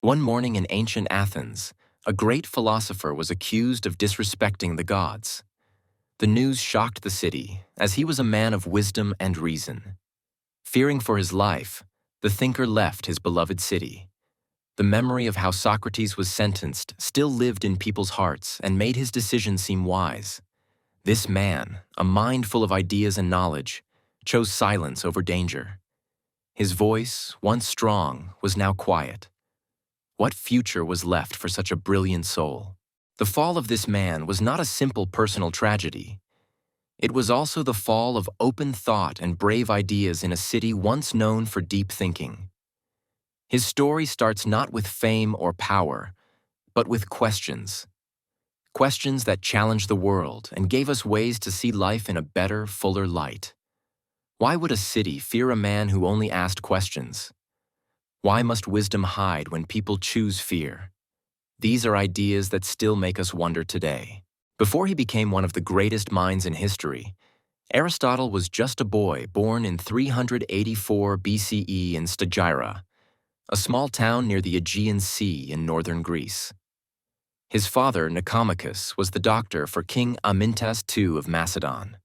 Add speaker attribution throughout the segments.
Speaker 1: One morning in ancient Athens, a great philosopher was accused of disrespecting the gods. The news shocked the city, as he was a man of wisdom and reason. Fearing for his life, the thinker left his beloved city. The memory of how Socrates was sentenced still lived in people's hearts and made his decision seem wise. This man, a mind full of ideas and knowledge, chose silence over danger. His voice, once strong, was now quiet. What future was left for such a brilliant soul? The fall of this man was not a simple personal tragedy. It was also the fall of open thought and brave ideas in a city once known for deep thinking. His story starts not with fame or power, but with questions. Questions that challenged the world and gave us ways to see life in a better, fuller light. Why would a city fear a man who only asked questions? Why must wisdom hide when people choose fear? These are ideas that still make us wonder today. Before he became one of the greatest minds in history, Aristotle was just a boy born in 384 BCE in Stagira, a small town near the Aegean Sea in northern Greece. His father, Nicomachus, was the doctor for King Amyntas II of Macedon.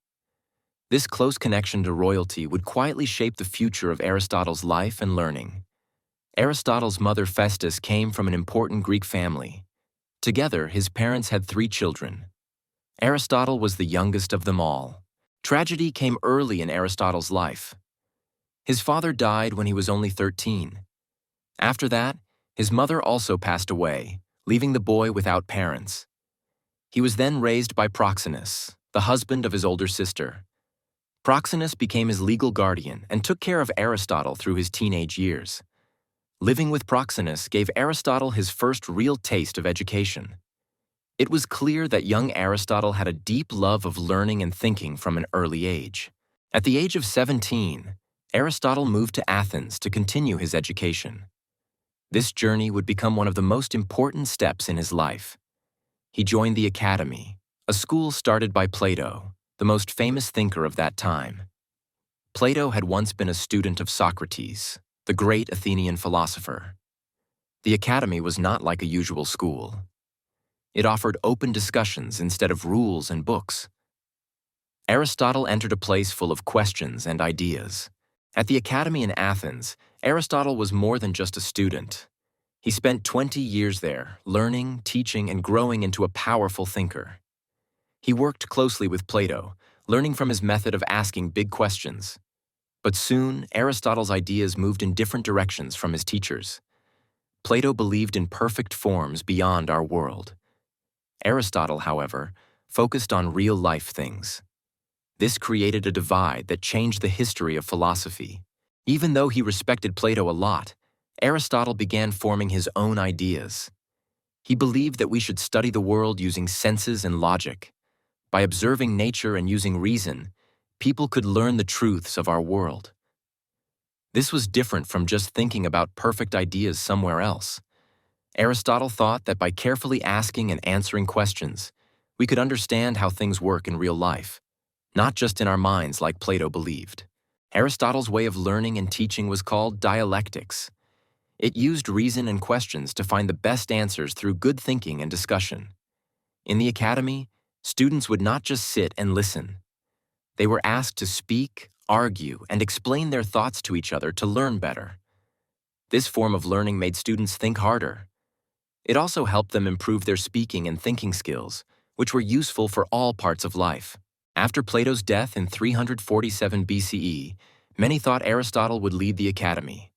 Speaker 1: This close connection to royalty would quietly shape the future of Aristotle's life and learning. Aristotle's mother Festus came from an important Greek family. Together, his parents had 3 children. Aristotle was the youngest of them all. Tragedy came early in Aristotle's life. His father died when he was only 13. After that, his mother also passed away, leaving the boy without parents. He was then raised by Proxenus, the husband of his older sister. Proxenus became his legal guardian and took care of Aristotle through his teenage years. Living with Proxenus gave Aristotle his first real taste of education. It was clear that young Aristotle had a deep love of learning and thinking from an early age. At the age of 17, Aristotle moved to Athens to continue his education. This journey would become one of the most important steps in his life. He joined the Academy, a school started by Plato, the most famous thinker of that time. Plato had once been a student of Socrates, the great Athenian philosopher. The Academy was not like a usual school. It offered open discussions instead of rules and books. Aristotle entered a place full of questions and ideas. At the Academy in Athens, Aristotle was more than just a student. He spent 20 years there, learning, teaching, and growing into a powerful thinker. He worked closely with Plato, learning from his method of asking big questions. But soon, Aristotle's ideas moved in different directions from his teachers. Plato believed in perfect forms beyond our world. Aristotle, however, focused on real-life things. This created a divide that changed the history of philosophy. Even though he respected Plato a lot, Aristotle began forming his own ideas. He believed that we should study the world using senses and logic. By observing nature and using reason, people could learn the truths of our world. This was different from just thinking about perfect ideas somewhere else. Aristotle thought that by carefully asking and answering questions, we could understand how things work in real life, not just in our minds like Plato believed. Aristotle's way of learning and teaching was called dialectics. It used reason and questions to find the best answers through good thinking and discussion. In the Academy, students would not just sit and listen. They were asked to speak, argue, and explain their thoughts to each other to learn better. This form of learning made students think harder. It also helped them improve their speaking and thinking skills, which were useful for all parts of life. After Plato's death in 347 BCE, many thought Aristotle would lead the Academy.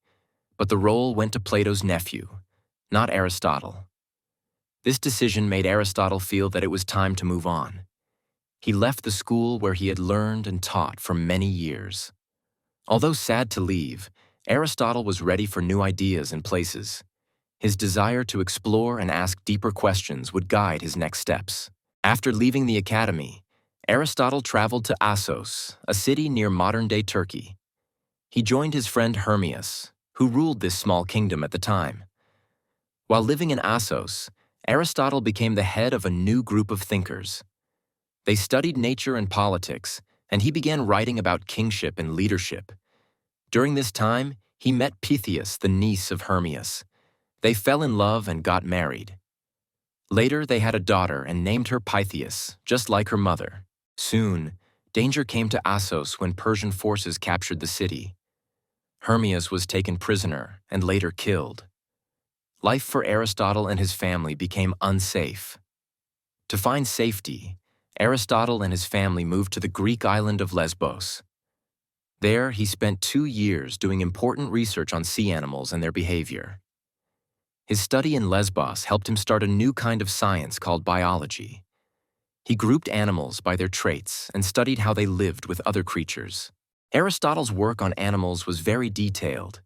Speaker 1: But the role went to Plato's nephew, not Aristotle. This decision made Aristotle feel that it was time to move on. He left the school where he had learned and taught for many years. Although sad to leave, Aristotle was ready for new ideas and places. His desire to explore and ask deeper questions would guide his next steps. After leaving the Academy, Aristotle traveled to Assos, a city near modern-day Turkey. He joined his friend Hermias, who ruled this small kingdom at the time. While living in Assos, Aristotle became the head of a new group of thinkers. They studied nature and politics, and he began writing about kingship and leadership. During this time, he met Pythias, the niece of Hermias. They fell in love and got married. Later, they had a daughter and named her Pythias, just like her mother. Soon, danger came to Assos when Persian forces captured the city. Hermias was taken prisoner and later killed. Life for Aristotle and his family became unsafe. To find safety, Aristotle and his family moved to the Greek island of Lesbos. There, he spent 2 years doing important research on sea animals and their behavior. His study in Lesbos helped him start a new kind of science called biology. He grouped animals by their traits and studied how they lived with other creatures. Aristotle's work on animals was very detailed.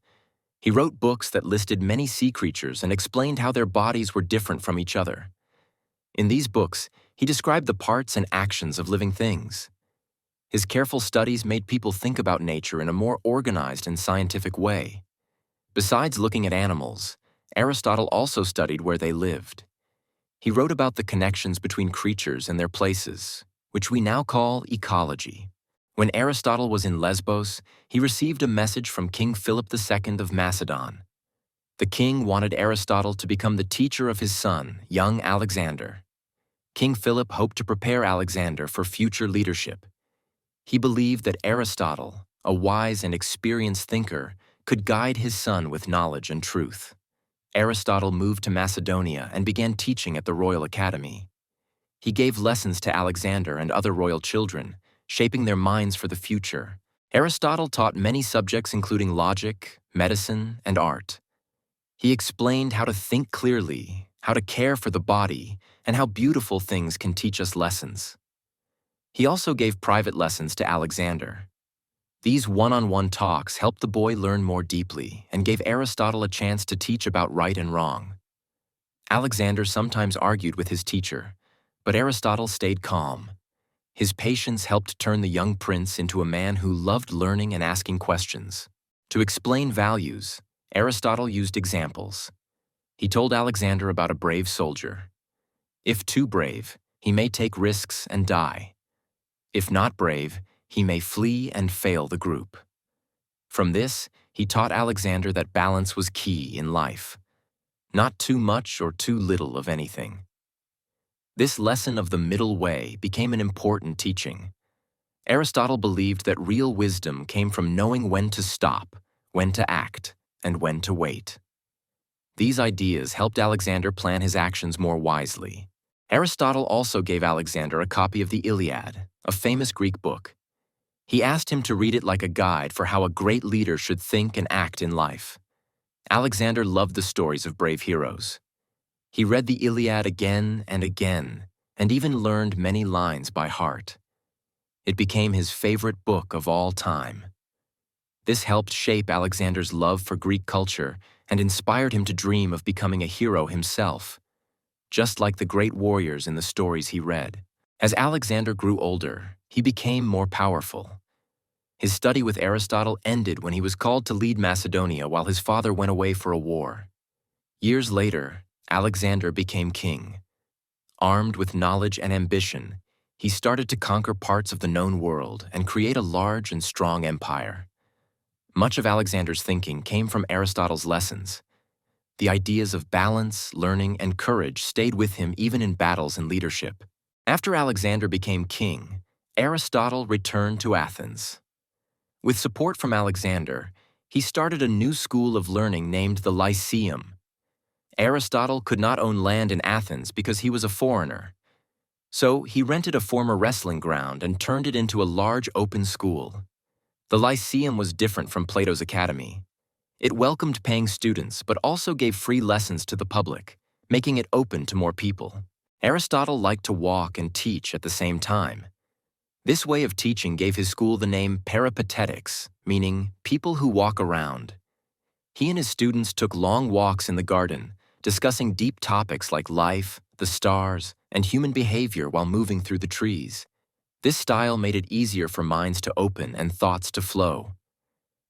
Speaker 1: He wrote books that listed many sea creatures and explained how their bodies were different from each other. In these books, he described the parts and actions of living things. His careful studies made people think about nature in a more organized and scientific way. Besides looking at animals, Aristotle also studied where they lived. He wrote about the connections between creatures and their places, which we now call ecology. When Aristotle was in Lesbos, he received a message from King Philip II of Macedon. The king wanted Aristotle to become the teacher of his son, young Alexander. King Philip hoped to prepare Alexander for future leadership. He believed that Aristotle, a wise and experienced thinker, could guide his son with knowledge and truth. Aristotle moved to Macedonia and began teaching at the Royal Academy. He gave lessons to Alexander and other royal children, shaping their minds for the future. Aristotle taught many subjects including logic, medicine, and art. He explained how to think clearly, how to care for the body, and how beautiful things can teach us lessons. He also gave private lessons to Alexander. These one-on-one talks helped the boy learn more deeply and gave Aristotle a chance to teach about right and wrong. Alexander sometimes argued with his teacher, but Aristotle stayed calm. His patience helped turn the young prince into a man who loved learning and asking questions. To explain values, Aristotle used examples. He told Alexander about a brave soldier. If too brave, he may take risks and die. If not brave, he may flee and fail the group. From this, he taught Alexander that balance was key in life. Not too much or too little of anything. This lesson of the middle way became an important teaching. Aristotle believed that real wisdom came from knowing when to stop, when to act, and when to wait. These ideas helped Alexander plan his actions more wisely. Aristotle also gave Alexander a copy of the Iliad, a famous Greek book. He asked him to read it like a guide for how a great leader should think and act in life. Alexander loved the stories of brave heroes. He read the Iliad again and again, and even learned many lines by heart. It became his favorite book of all time. This helped shape Alexander's love for Greek culture and inspired him to dream of becoming a hero himself, just like the great warriors in the stories he read. As Alexander grew older, he became more powerful. His study with Aristotle ended when he was called to lead Macedonia while his father went away for a war. Years later, Alexander became king. Armed with knowledge and ambition, he started to conquer parts of the known world and create a large and strong empire. Much of Alexander's thinking came from Aristotle's lessons. The ideas of balance, learning, and courage stayed with him even in battles and leadership. After Alexander became king, Aristotle returned to Athens. With support from Alexander, he started a new school of learning named the Lyceum. Aristotle could not own land in Athens because he was a foreigner. So he rented a former wrestling ground and turned it into a large open school. The Lyceum was different from Plato's academy. It welcomed paying students but also gave free lessons to the public, making it open to more people. Aristotle liked to walk and teach at the same time. This way of teaching gave his school the name Peripatetics, meaning people who walk around. He and his students took long walks in the garden, discussing deep topics like life, the stars, and human behavior while moving through the trees. This style made it easier for minds to open and thoughts to flow.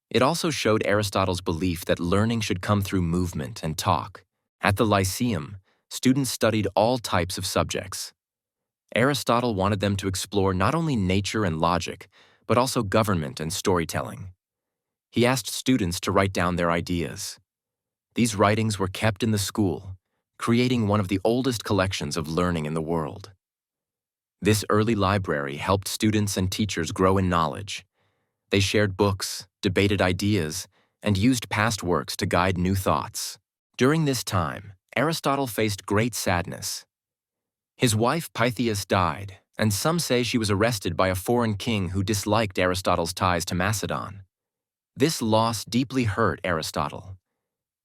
Speaker 1: It also showed Aristotle's belief that learning should come through movement and talk. At the Lyceum, students studied all types of subjects. Aristotle wanted them to explore not only nature and logic, but also government and storytelling. He asked students to write down their ideas. These writings were kept in the school, creating one of the oldest collections of learning in the world. This early library helped students and teachers grow in knowledge. They shared books, debated ideas, and used past works to guide new thoughts. During this time, Aristotle faced great sadness. His wife Pythias died, and some say she was arrested by a foreign king who disliked Aristotle's ties to Macedon. This loss deeply hurt Aristotle.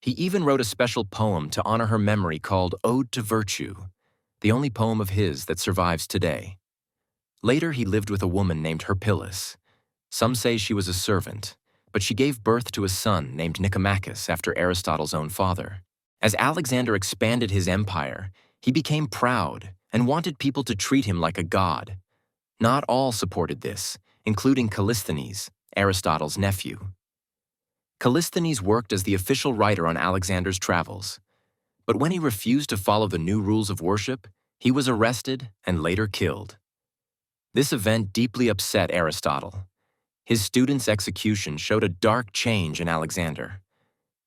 Speaker 1: He even wrote a special poem to honor her memory called Ode to Virtue, the only poem of his that survives today. Later, he lived with a woman named Herpyllis. Some say she was a servant, but she gave birth to a son named Nicomachus after Aristotle's own father. As Alexander expanded his empire, he became proud and wanted people to treat him like a god. Not all supported this, including Callisthenes, Aristotle's nephew. Callisthenes worked as the official writer on Alexander's travels, but when he refused to follow the new rules of worship, he was arrested and later killed. This event deeply upset Aristotle. His students' execution showed a dark change in Alexander.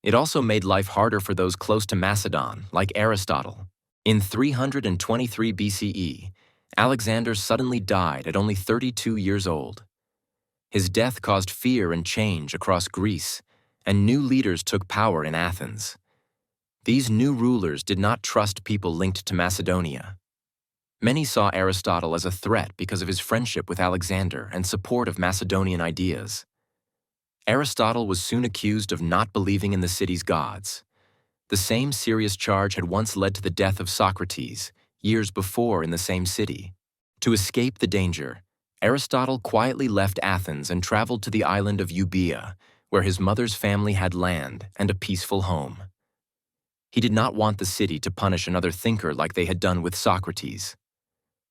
Speaker 1: It also made life harder for those close to Macedon, like Aristotle. In 323 BCE, Alexander suddenly died at only 32 years old. His death caused fear and change across Greece, and new leaders took power in Athens. These new rulers did not trust people linked to Macedonia. Many saw Aristotle as a threat because of his friendship with Alexander and support of Macedonian ideas. Aristotle was soon accused of not believing in the city's gods. The same serious charge had once led to the death of Socrates, years before in the same city. To escape the danger, Aristotle quietly left Athens and traveled to the island of Euboea, where his mother's family had land and a peaceful home. He did not want the city to punish another thinker like they had done with Socrates.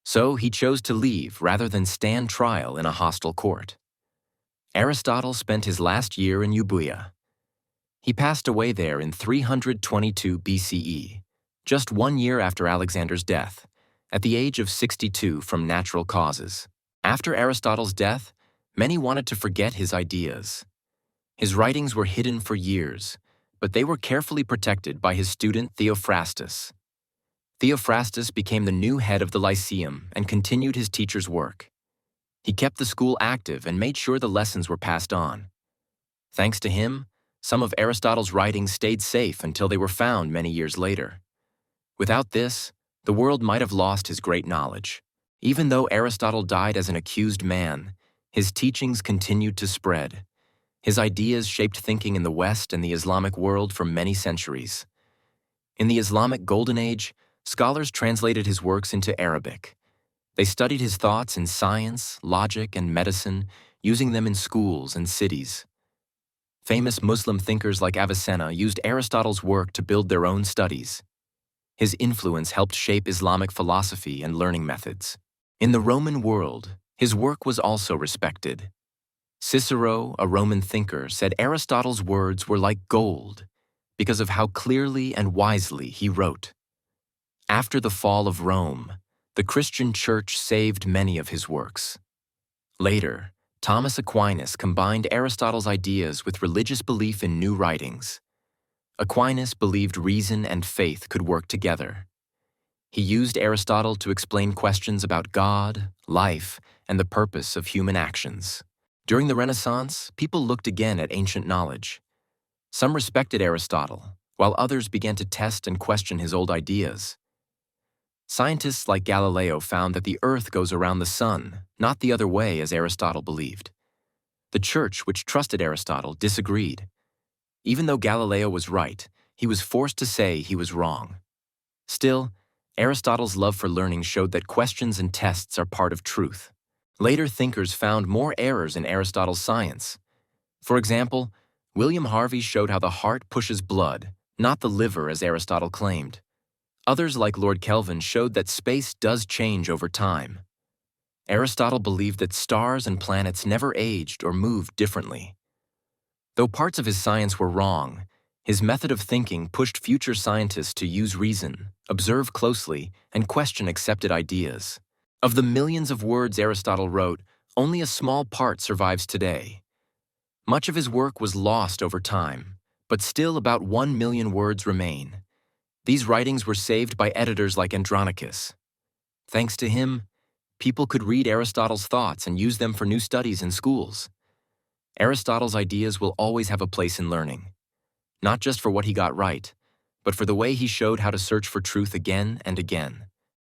Speaker 1: So he chose to leave rather than stand trial in a hostile court. Aristotle spent his last year in Euboea. He passed away there in 322 BCE, just 1 year after Alexander's death, at the age of 62 from natural causes. After Aristotle's death, many wanted to forget his ideas. His writings were hidden for years, but they were carefully protected by his student Theophrastus. Theophrastus became the new head of the Lyceum and continued his teacher's work. He kept the school active and made sure the lessons were passed on. Thanks to him, some of Aristotle's writings stayed safe until they were found many years later. Without this, the world might have lost his great knowledge. Even though Aristotle died as an accused man, his teachings continued to spread. His ideas shaped thinking in the West and the Islamic world for many centuries. In the Islamic Golden Age, scholars translated his works into Arabic. They studied his thoughts in science, logic, and medicine, using them in schools and cities. Famous Muslim thinkers like Avicenna used Aristotle's work to build their own studies. His influence helped shape Islamic philosophy and learning methods. In the Roman world, his work was also respected. Cicero, a Roman thinker, said Aristotle's words were like gold because of how clearly and wisely he wrote. After the fall of Rome, the Christian Church saved many of his works. Later, Thomas Aquinas combined Aristotle's ideas with religious belief in new writings. Aquinas believed reason and faith could work together. He used Aristotle to explain questions about God, life, and the purpose of human actions. During the Renaissance, people looked again at ancient knowledge. Some respected Aristotle, while others began to test and question his old ideas. Scientists like Galileo found that the Earth goes around the sun, not the other way as Aristotle believed. The Church, which trusted Aristotle, disagreed. Even though Galileo was right, he was forced to say he was wrong. Still, Aristotle's love for learning showed that questions and tests are part of truth. Later thinkers found more errors in Aristotle's science. For example, William Harvey showed how the heart pushes blood, not the liver as Aristotle claimed. Others like Lord Kelvin showed that space does change over time. Aristotle believed that stars and planets never aged or moved differently. Though parts of his science were wrong, his method of thinking pushed future scientists to use reason, observe closely, and question accepted ideas. Of the millions of words Aristotle wrote, only a small part survives today. Much of his work was lost over time, But still about 1 million words remain. These writings were saved by editors like Andronicus. Thanks to him, people could read Aristotle's thoughts and use them for new studies in schools. Aristotle's ideas will always have a place in learning, not just for what he got right, but for the way he showed how to search for truth again and again.